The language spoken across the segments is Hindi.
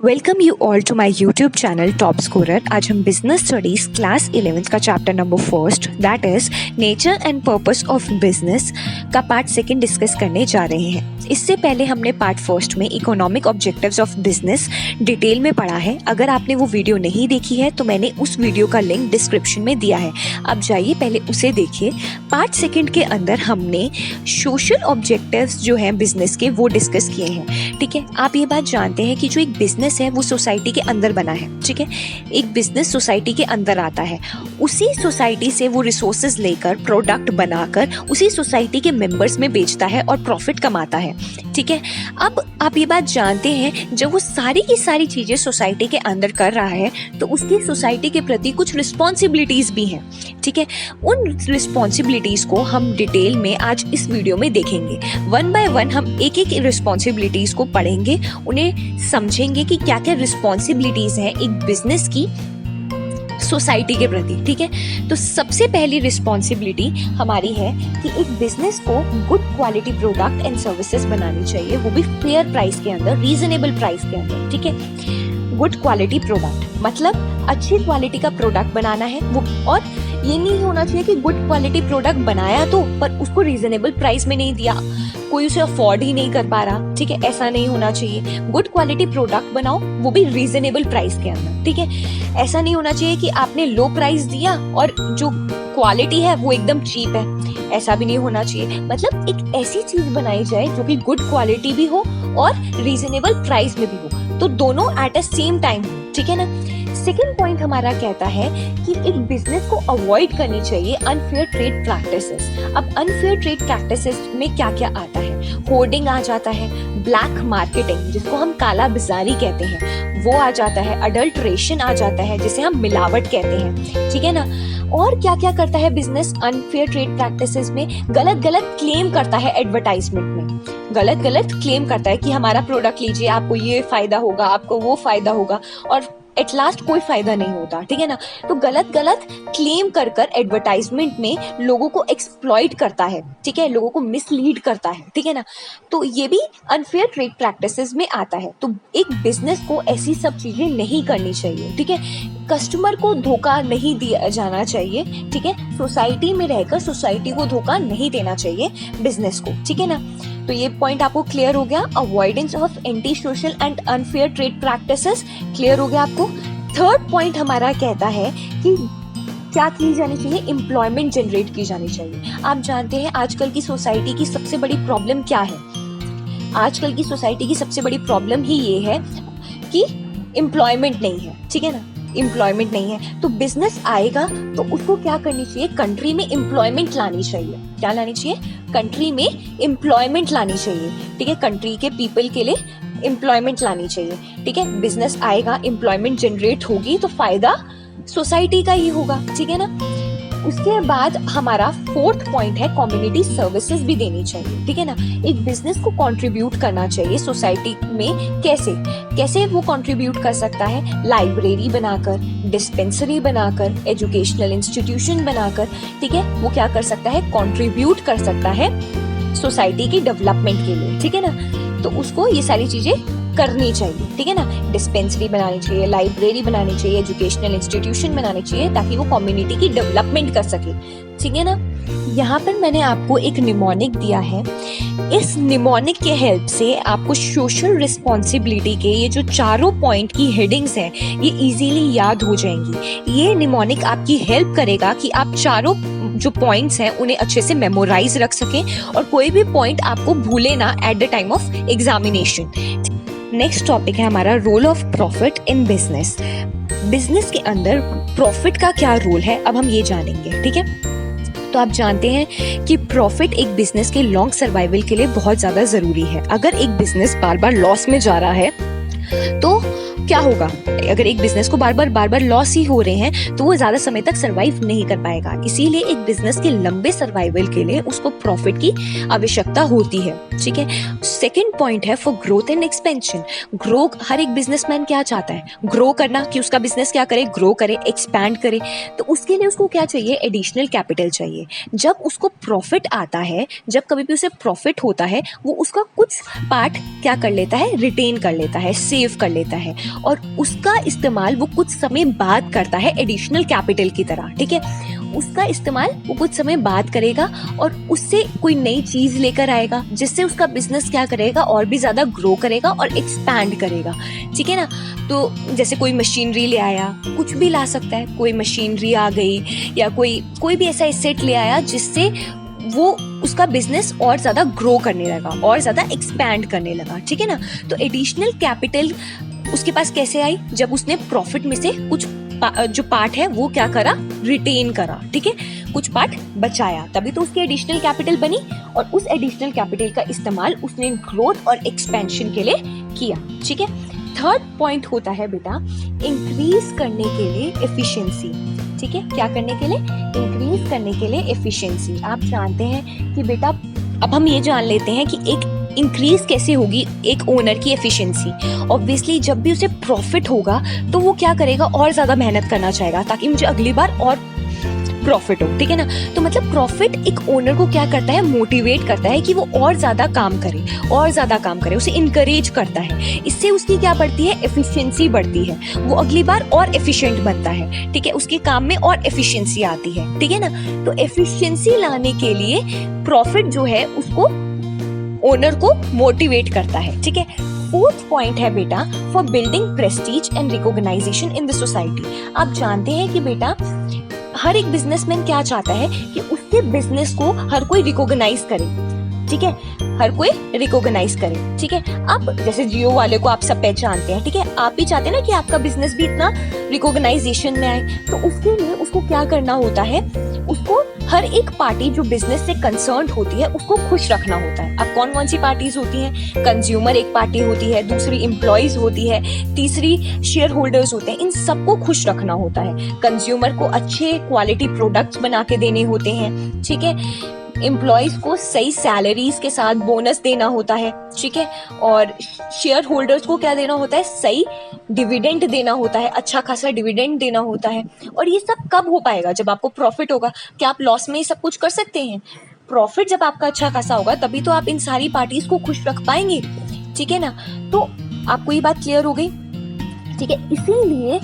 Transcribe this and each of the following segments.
Welcome you all to my YouTube channel top scorer. आज हम बिजनेस स्टडीज़ क्लास 11th का chapter number first that is nature and purpose of business का पार्ट सेकंड डिस्कस करने जा रहे हैं। इससे पहले हमने पार्ट फर्स्ट में economic objectives of business detail में पढ़ा है। अगर आपने वो वीडियो नहीं देखी है तो मैंने उस वीडियो का लिंक डिस्क्रिप्शन में दिया है, आप जाइए पहले उसे देखिए। पार्ट सेकंड के अंदर हमने सोशल ऑब्जेक्टिव्स जो हैं बिजनेस के वो डिस्कस किए हैं। ठीक है, आप ये बात जानते हैं कि जो एक बिजनेस है वो सोसाइटी के अंदर बना है। ठीक है, एक बिजनेस सोसाइटी के अंदर आता है, उसी सोसाइटी से वो रिसोर्सेज लेकर प्रोडक्ट बनाकर उसी सोसाइटी के मेंबर्स में बेचता है और प्रॉफिट कमाता है। ठीक है, अब आप ये बात जानते हैं जब वो सारी की सारी चीजें सोसाइटी के अंदर कर रहा है तो उसकी सोसाइटी के प्रति कुछ रिस्पॉन्सिबिलिटीज भी हैं। ठीक है, उन रिस्पॉन्सिबिलिटीज को हम डिटेल में आज इस वीडियो में देखेंगे। वन बाय वन हम एक एक रिस्पॉन्सिबिलिटीज को पढ़ेंगे, उन्हें समझेंगे कि क्या क्या रिस्पॉन्सिबिलिटीज हैं एक बिजनेस की सोसाइटी के प्रति। ठीक है, तो सबसे पहली रिस्पॉन्सिबिलिटी हमारी है कि एक बिजनेस को good quality product and services बनानी चाहिए, वो भी फेयर प्राइस के अंदर, रीजनेबल प्राइस के अंदर। ठीक है, गुड क्वालिटी प्रोडक्ट मतलब अच्छी क्वालिटी का प्रोडक्ट बनाना है वो, और ये नहीं होना चाहिए कि गुड क्वालिटी प्रोडक्ट बनाया तो पर उसको रीजनेबल प्राइस में नहीं दिया, कोई उसे अफोर्ड ही नहीं कर पा रहा। ठीक है, ऐसा नहीं होना चाहिए। गुड क्वालिटी प्रोडक्ट बनाओ वो भी रीजनेबल प्राइस के अंदर। ठीक है, ऐसा नहीं होना चाहिए कि आपने लो प्राइस दिया और जो क्वालिटी है वो एकदम चीप है, ऐसा भी नहीं होना चाहिए। मतलब एक ऐसी चीज बनाई जाए जो कि गुड क्वालिटी भी हो और रीजनेबल प्राइस में भी हो, तो दोनों एट अ सेम टाइम हो। ठीक है ना। सेकेंड पॉइंट हमारा कहता है कि एक बिजनेस को अवॉइड करनी चाहिए अनफेयर ट्रेड प्रैक्टिसेस। अब अनफेयर ट्रेड प्रैक्टिसेस में क्या क्या आता है? होर्डिंग आ जाता है, ब्लैक मार्केटिंग जिसको हम काला बाजारी कहते हैं वो आ जाता है, अडल्ट्रेशन आ जाता है जिसे हम मिलावट कहते हैं। ठीक है ना। और क्या क्या करता है बिजनेस अनफेयर ट्रेड प्रैक्टिसेस में? गलत गलत क्लेम करता है एडवर्टाइजमेंट में, गलत गलत क्लेम करता है कि हमारा प्रोडक्ट लीजिए, आपको ये फायदा होगा, आपको वो फायदा होगा, और एट लास्ट कोई फायदा नहीं होता। ठीक है ना। तो गलत गलत क्लेम कर कर एडवर्टाइजमेंट में लोगों को एक्सप्लॉइट करता है। ठीक है, लोगों को मिसलीड करता है। ठीक है ना। तो ये भी अनफेयर ट्रेड प्रैक्टिसेस में आता है। तो एक बिजनेस को ऐसी सब चीजें नहीं करनी चाहिए। ठीक है, कस्टमर को धोखा नहीं दिया जाना चाहिए। ठीक है, सोसाइटी में रहकर सोसाइटी को धोखा नहीं देना चाहिए बिजनेस को। ठीक है ना। तो ये पॉइंट आपको क्लियर हो गया, avoidance of anti social and unfair trade practices clear हो गया आपको। थर्ड पॉइंट हमारा कहता है कि क्या की जानी चाहिए? एम्प्लॉयमेंट जनरेट की जानी चाहिए। आप जानते हैं आजकल की सोसाइटी की सबसे बड़ी प्रॉब्लम क्या है? आजकल की सोसाइटी की सबसे बड़ी प्रॉब्लम ही ये है कि एम्प्लॉयमेंट नहीं है। ठीक है ना, एम्प्लॉयमेंट नहीं है। तो बिजनेस आएगा तो उसको क्या करनी चाहिए? कंट्री में एम्प्लॉयमेंट लानी चाहिए। क्या लानी चाहिए? कंट्री में एम्प्लॉयमेंट लानी चाहिए। ठीक है, कंट्री के पीपल के लिए एम्प्लॉयमेंट लानी चाहिए। ठीक है, बिजनेस आएगा, एम्प्लॉयमेंट जनरेट होगी तो फायदा सोसाइटी का ही होगा। ठीक है ना। उसके बाद हमारा फोर्थ पॉइंट है कम्युनिटी सर्विसेज भी देनी चाहिए। ठीक है ना। एक बिजनेस को कंट्रीब्यूट करना चाहिए सोसाइटी में। कैसे कैसे वो कंट्रीब्यूट कर सकता है? लाइब्रेरी बनाकर, डिस्पेंसरी बनाकर, एजुकेशनल इंस्टीट्यूशन बनाकर। ठीक है, वो क्या कर सकता है? कंट्रीब्यूट कर सकता है सोसाइटी की डेवलपमेंट के लिए। ठीक है ना। तो उसको ये सारी चीजें करनी चाहिए। ठीक है ना। डिस्पेंसरी बनानी चाहिए, लाइब्रेरी बनानी चाहिए, एजुकेशनल इंस्टीट्यूशन बनानी चाहिए ताकि वो कम्युनिटी की डेवलपमेंट कर सके। ठीक है ना। यहाँ पर मैंने आपको एक निमोनिक दिया है। इस निमोनिक के हेल्प से आपको सोशल रिस्पॉन्सिबिलिटी के ये जो चारों पॉइंट की हेडिंग्स हैं ये इजीली याद हो जाएंगी। ये निमोनिक आपकी हेल्प करेगा कि आप चारों जो पॉइंट्स हैं उन्हें अच्छे से मेमोराइज रख सकें और कोई भी पॉइंट आपको भूले ना at the time of examination. Next topic है हमारा role of profit in business. Business के अंदर प्रॉफिट का क्या रोल है अब हम ये जानेंगे। ठीक है, तो आप जानते हैं कि प्रॉफिट एक बिजनेस के लॉन्ग सर्वाइवल के लिए बहुत ज्यादा जरूरी है। अगर एक बिजनेस बार बार लॉस में जा रहा है तो क्या होगा? अगर एक बिजनेस को बार बार लॉस ही हो रहे हैं तो वो ज्यादा समय तक सरवाइव नहीं कर पाएगा। इसीलिए एक बिजनेस के लंबे सर्वाइवल के लिए उसको प्रॉफिट की आवश्यकता होती है। ठीक है। सेकंड पॉइंट है for growth and expansion. Grow, हर एक बिजनेसमैन क्या चाहता है? ग्रो करना, कि उसका बिजनेस क्या करे? ग्रो करे, एक्सपैंड करे। तो उसके लिए उसको क्या चाहिए? एडिशनल कैपिटल चाहिए। जब उसको प्रॉफिट आता है, जब कभी भी उसे प्रॉफिट होता है, वो उसका कुछ पार्ट क्या कर लेता है? रिटेन कर लेता है, सेव कर लेता है, और उसका इस्तेमाल वो कुछ समय बाद करता है एडिशनल कैपिटल की तरह, ठीक है। उसका इस्तेमाल वो कुछ समय बाद करेगा और उससे कोई नई चीज लेकर आएगा जिससे उसका बिजनेस क्या करेगा, और भी ज्यादा ग्रो करेगा और एक्सपैंड करेगा, ठीक है ना। तो जैसे कोई मशीनरी ले आया, कुछ भी ला सकता है, कोई मशीनरी आ गई या कोई भी ऐसा एसेट ले आया जिससे वो उसका बिजनेस और ज्यादा ग्रो करने लगा और ज्यादा एक्सपैंड करने लगा, ठीक है ना। तो एडिशनल कैपिटल उसके पास कैसे आई, जब उसने प्रॉफिट में से कुछ जो पार्ट है वो क्या करा, रिटेन करा, ठीक है, कुछ पार्ट बचाया, तभी तो उसकी एडिशनल कैपिटल बनी और उस एडिशनल कैपिटल का इस्तेमाल उसने ग्रोथ और एक्सपेंशन के लिए किया, ठीक है। थर्ड पॉइंट होता है बेटा इंक्रीज करने के लिए एफिशिएंसी, ठीक है। क्या करने के लिए, इंक्रीज करने के लिए एफिशिएंसी। आप जानते हैं कि बेटा अब हम ये जान लेते हैं कि एक इंक्रीज कैसे होगी एक ओनर की एफिशिएंसी। ऑब्वियसली जब भी उसे प्रॉफिट होगा तो वो क्या करेगा, और ज्यादा मेहनत करना चाहेगा ताकि मुझे अगली बार और प्रॉफिट हो, ठीक है ना। तो मतलब प्रॉफिट एक ओनर को क्या करता है, मोटिवेट करता है कि वो और ज्यादा काम करे, और ज्यादा काम करे, उसे इनकरेज करता है। इससे उसकी क्या बढ़ती है, एफिशिएंसी बढ़ती है, वो अगली बार और एफिशिएंट बनता है, ठीक है, उसके काम में और एफिशिएंसी आती है, ठीक है ना। तो एफिशिएंसी लाने के लिए प्रॉफिट जो है उसको ओनर को मोटिवेट करता है, ठीक है। फोर्थ पॉइंट है बेटा for building prestige and recognization in the society. आप जानते हैं कि बेटा हर एक बिजनेसमैन क्या चाहता है कि उसके बिजनेस को हर कोई रिकॉग्नाइज करे, ठीक है, हर कोई रिकॉग्नाइज करे, ठीक है। आप जैसे जियो वाले को आप सब पहचानते हैं, ठीक है, आप भी चाहते हैं ना कि आपका बिजनेस भी इतना रिकॉग्नाइजेशन में आए। तो उसके लिए उसको क्या करना होता है, उसको हर एक पार्टी जो बिजनेस से कंसर्न्ड होती है उसको खुश रखना होता है। अब कौन कौन सी पार्टीज होती हैं, कंज्यूमर एक पार्टी होती है, दूसरी एम्प्लॉयज होती है, तीसरी शेयर होल्डर्स होते हैं। इन सबको खुश रखना होता है। कंज्यूमर को अच्छे क्वालिटी प्रोडक्ट्स बना के देने होते हैं, ठीक है। एम्प्लॉयज को सही सैलरीज के साथ बोनस देना होता है, ठीक है। और शेयर होल्डर्स को क्या देना होता है, सही डिविडेंड देना होता है, अच्छा खासा डिविडेंड देना होता है। और ये सब कब हो पाएगा, जब आपको प्रॉफिट होगा। क्या आप लॉस में ही सब कुछ कर सकते हैं? प्रॉफिट जब आपका अच्छा खासा होगा तभी तो आप इन सारी पार्टीज को खुश रख पाएंगे, ठीक है ना। तो आपको ये बात क्लियर हो गई, ठीक है। इसीलिए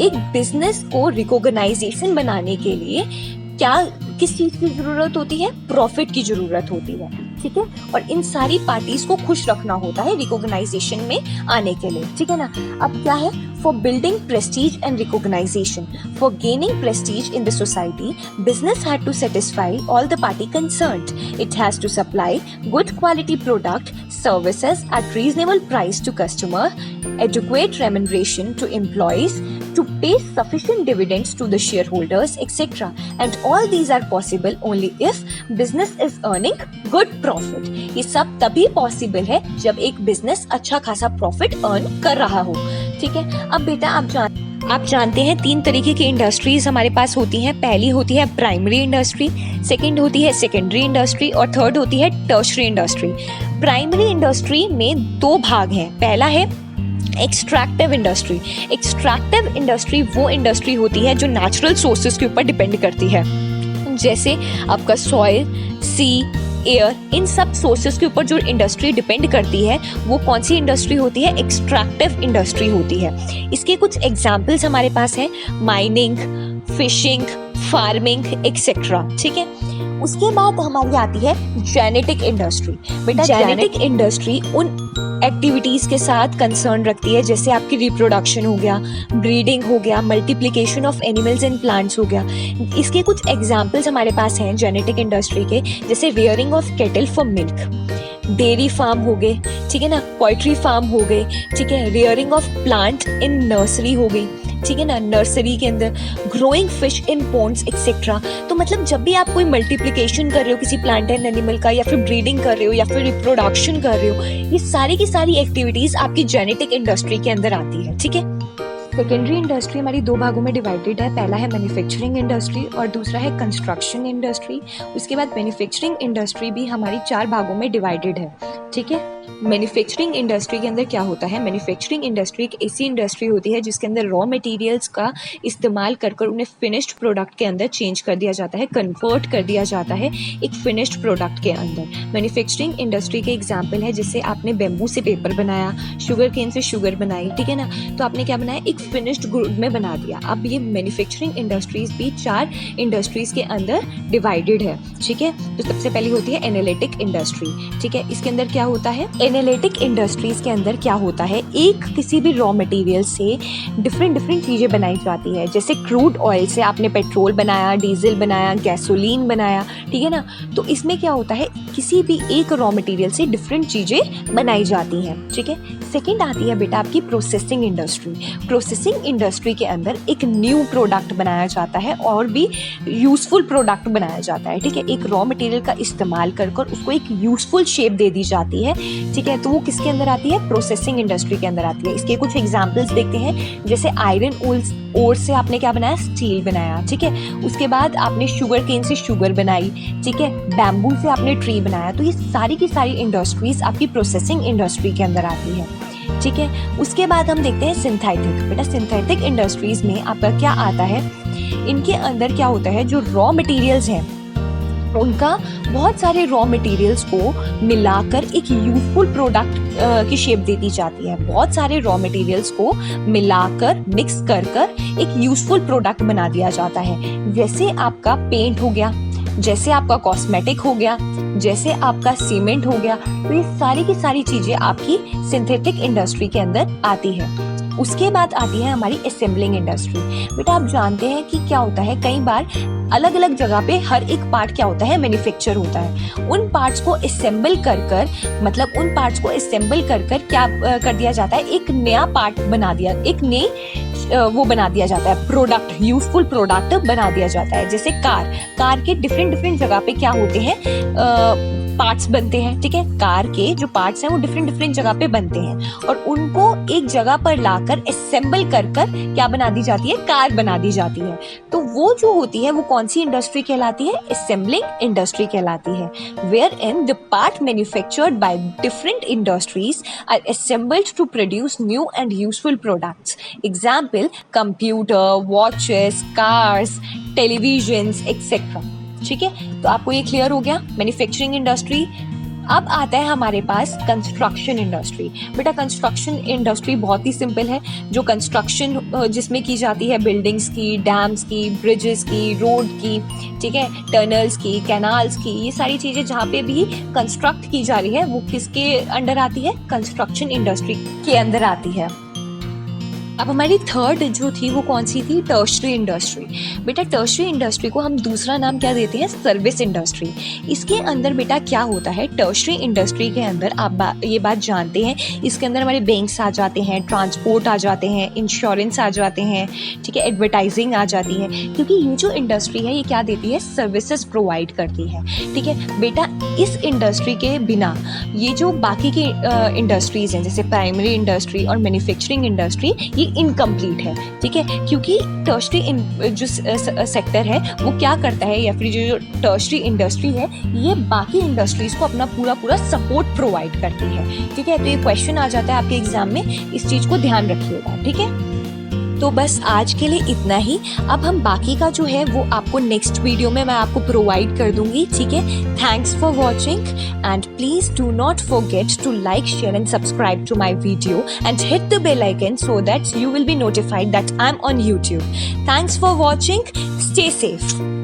एक बिजनेस को रिकॉग्नाइजेशन बनाने के लिए किस चीज की जरूरत होती है, प्रॉफिट की जरूरत होती है, ठीक है। और इन सारी पार्टीज को खुश रखना होता है रिकॉग्नाइजेशन में आने के लिए, ठीक है ना। अब क्या है, for building prestige and recognization, for gaining prestige in the society, business had to satisfy all the party concerned. It has to supply good quality product services at reasonable price to customer, adequate remuneration to employees, to pay sufficient dividends to the shareholders, etc. And all these are possible only if business is earning good profit. ये सब तभी possible है जब एक business अच्छा खासा profit earn कर रहा हो, ठीक है। अब बेटा आप जानते हैं 3 तरीके की इंडस्ट्रीज हमारे पास होती हैं। पहली होती है प्राइमरी इंडस्ट्री, सेकंड होती है सेकेंडरी इंडस्ट्री और थर्ड होती है टर्शरी इंडस्ट्री। प्राइमरी इंडस्ट्री में 2 भाग हैं। पहला है एक्सट्रैक्टिव इंडस्ट्री। एक्सट्रैक्टिव इंडस्ट्री वो इंडस्ट्री होती है जो नेचुरल सोर्सेज के ऊपर डिपेंड करती है, जैसे आपका सॉइल, सी, एयर, इन सब सोर्सेज के ऊपर जो इंडस्ट्री डिपेंड करती है वो कौन सी इंडस्ट्री होती है, एक्सट्रैक्टिव इंडस्ट्री होती है। इसके कुछ एग्जाम्पल्स हमारे पास हैं, माइनिंग, फिशिंग, फार्मिंग एक्सेट्रा, ठीक है। उसके बाद हमारी आती है जेनेटिक इंडस्ट्री। बेटा जेनेटिक इंडस्ट्री उन एक्टिविटीज के साथ कंसर्न रखती है जैसे आपकी रिप्रोडक्शन हो गया, ब्रीडिंग हो गया, multiplication of animals and plants हो गया। इसके कुछ एग्जाम्पल्स हमारे पास हैं जेनेटिक इंडस्ट्री के, जैसे rearing of cattle for milk, dairy farm हो गए, ठीक है ना, पोल्ट्री फार्म हो गए, ठीक है, rearing of plant in nursery हो गई, ठीक है ना, नर्सरी के अंदर, growing fish in ponds etcetera. तो मतलब जब भी आप कोई मल्टीप्लिकेशन कर रहे हो किसी प्लांट एंड एनिमल का, या फिर ब्रीडिंग कर रहे हो या फिर रिप्रोडक्शन कर रहे हो, ये सारी की सारी एक्टिविटीज आपकी जेनेटिक इंडस्ट्री के अंदर आती है, ठीक है। सेकेंडरी इंडस्ट्री हमारी 2 भागों में डिवाइडेड है। पहला है मैन्युफैक्चरिंग इंडस्ट्री और दूसरा है कंस्ट्रक्शन इंडस्ट्री। उसके बाद मैन्युफैक्चरिंग इंडस्ट्री भी हमारी 4 भागों में डिवाइडेड है, ठीक है। मैन्युफैक्चरिंग इंडस्ट्री के अंदर क्या होता है, मैन्युफैक्चरिंग इंडस्ट्री एक ऐसी इंडस्ट्री होती है जिसके अंदर रॉ मटेरियल्स का इस्तेमाल कर कर उन्हें फिनिश्ड प्रोडक्ट के अंदर चेंज कर दिया जाता है, कन्वर्ट कर दिया जाता है एक फिनिश्ड प्रोडक्ट के अंदर। मैन्युफैक्चरिंग इंडस्ट्री के एग्जाम्पल है, जैसे आपने बेम्बू से पेपर बनाया, शुगर केन से शुगर बनाई, ठीक है ना, तो आपने क्या बनाया, एक फिनिश्ड गुड में बना दिया। अब ये मैन्युफैक्चरिंग इंडस्ट्रीज भी 4 इंडस्ट्रीज के अंदर डिवाइडेड है, ठीक है। तो सबसे पहली होती है एनालिटिक इंडस्ट्री, ठीक है। इसके अंदर क्या होता है, एनालिटिक इंडस्ट्रीज के अंदर क्या होता है, एक किसी भी रॉ मटेरियल से डिफरेंट चीज़ें बनाई जाती है। जैसे क्रूड ऑयल से आपने पेट्रोल बनाया, डीजल बनाया, गैसोलीन बनाया, ठीक है ना। तो इसमें क्या होता है, किसी भी एक रॉ मटेरियल से डिफरेंट चीज़ें बनाई जाती हैं, ठीक है। सेकेंड आती है बेटा आपकी प्रोसेसिंग इंडस्ट्री। प्रोसेसिंग इंडस्ट्री के अंदर एक न्यू प्रोडक्ट बनाया जाता है और भी यूजफुल प्रोडक्ट बनाया जाता है, ठीक है। एक रॉ मटेरियल का इस्तेमाल कर उसको एक यूजफुल शेप दे दी जाती है, ठीक है। तो वो किसके अंदर आती है, प्रोसेसिंग इंडस्ट्री के अंदर आती है। इसके कुछ एग्जांपल्स देखते हैं, जैसे आयरन ओर से आपने क्या बनाया, स्टील बनाया, ठीक है। उसके बाद आपने शुगर केन से शुगर बनाई, ठीक है। बैम्बू से आपने ट्री बनाया। तो ये सारी की सारी इंडस्ट्रीज आपकी प्रोसेसिंग इंडस्ट्री के अंदर आती है, ठीक है। उसके बाद हम देखते हैं सिंथेटिक। बेटा सिंथेटिक इंडस्ट्रीज में आपका क्या आता है, इनके अंदर क्या होता है, जो रॉ मटेरियल्स हैं उनका बहुत सारे रॉ मटेरियल्स को मिलाकर एक यूजफुल प्रोडक्ट की शेप दे दी जाती है। बहुत सारे रॉ मटेरियल्स को मिलाकर मिक्स कर एक यूजफुल प्रोडक्ट बना दिया जाता है। जैसे आपका पेंट हो गया, जैसे आपका कॉस्मेटिक हो गया, जैसे आपका सीमेंट हो गया। तो ये सारी की सारी चीजें आपकी सिंथेटिक इंडस्ट्री के अंदर आती है। उसके बाद आती है हमारी असेंबलिंग इंडस्ट्री। बेटा आप जानते हैं कि क्या होता है, कई बार अलग अलग जगह पे हर एक पार्ट क्या होता है, मैन्युफैक्चर होता है। उन पार्ट्स को असेंबल कर मतलब उन पार्ट्स को असेंबल कर क्या कर दिया जाता है, एक नया पार्ट बना दिया, एक नई वो बना दिया जाता है, प्रोडक्ट, यूजफुल प्रोडक्ट बना दिया जाता है। जैसे कार के डिफरेंट जगह पे क्या होते हैं, पार्ट्स बनते हैं, ठीक है। कार के जो पार्ट्स हैं वो डिफरेंट जगह पे बनते हैं और उनको एक जगह पर लाकर असेंबल कर क्या बना दी जाती है, कार बना दी जाती है। तो वो जो होती है वो कौन सी इंडस्ट्री कहलाती है, असेंबलिंग इंडस्ट्री कहलाती है। Where in the part manufactured by different industries are assembled to produce new and useful products. Example computer, watches, cars, televisions etcetera, ठीक है। तो आपको ये क्लियर हो गया मैन्युफैक्चरिंग इंडस्ट्री। अब आता है हमारे पास कंस्ट्रक्शन इंडस्ट्री। बेटा कंस्ट्रक्शन इंडस्ट्री बहुत ही सिंपल है, जो कंस्ट्रक्शन जिसमें की जाती है बिल्डिंग्स की, डैम्स की, ब्रिजेस की, रोड की, ठीक है, टनल्स की, कैनाल्स की, ये सारी चीज़ें जहाँ पे भी कंस्ट्रक्ट की जा रही है वो किसके अंडर आती है, कंस्ट्रक्शन इंडस्ट्री के अंदर आती है। अब हमारी थर्ड जो थी वो कौन सी थी, टर्शरी इंडस्ट्री। बेटा टर्शरी इंडस्ट्री को हम दूसरा नाम क्या देते हैं, सर्विस इंडस्ट्री। इसके अंदर बेटा क्या होता है, टर्शरी इंडस्ट्री के अंदर आप ये बात जानते हैं, इसके अंदर हमारे बैंक्स आ जाते हैं, ट्रांसपोर्ट आ जाते हैं, इंश्योरेंस आ जाते हैं, ठीक है, एडवर्टाइजिंग आ जाती है। क्योंकि ये जो इंडस्ट्री है ये क्या देती है, सर्विसेज प्रोवाइड करती है, ठीक है। बेटा इस इंडस्ट्री के बिना ये जो बाकी की इंडस्ट्रीज हैं जैसे प्राइमरी इंडस्ट्री और मैन्युफैक्चरिंग इंडस्ट्री इनकम्प्लीट है, ठीक है। क्योंकि टर्शरी जो सेक्टर है वो क्या करता है, या फिर जो टर्शरी इंडस्ट्री है ये बाकी इंडस्ट्रीज को अपना पूरा सपोर्ट प्रोवाइड करती है, ठीक है। तो ये क्वेश्चन आ जाता है आपके एग्जाम में, इस चीज को ध्यान रखिएगा, ठीक है। तो बस आज के लिए इतना ही। अब हम बाकी का जो है वो आपको नेक्स्ट वीडियो में मैं आपको प्रोवाइड कर दूंगी, ठीक है। Thanks for watching and please do not forget to like, share and subscribe to my video and hit the bell icon so that you will be notified that I'm on YouTube. Thanks for watching. Stay safe.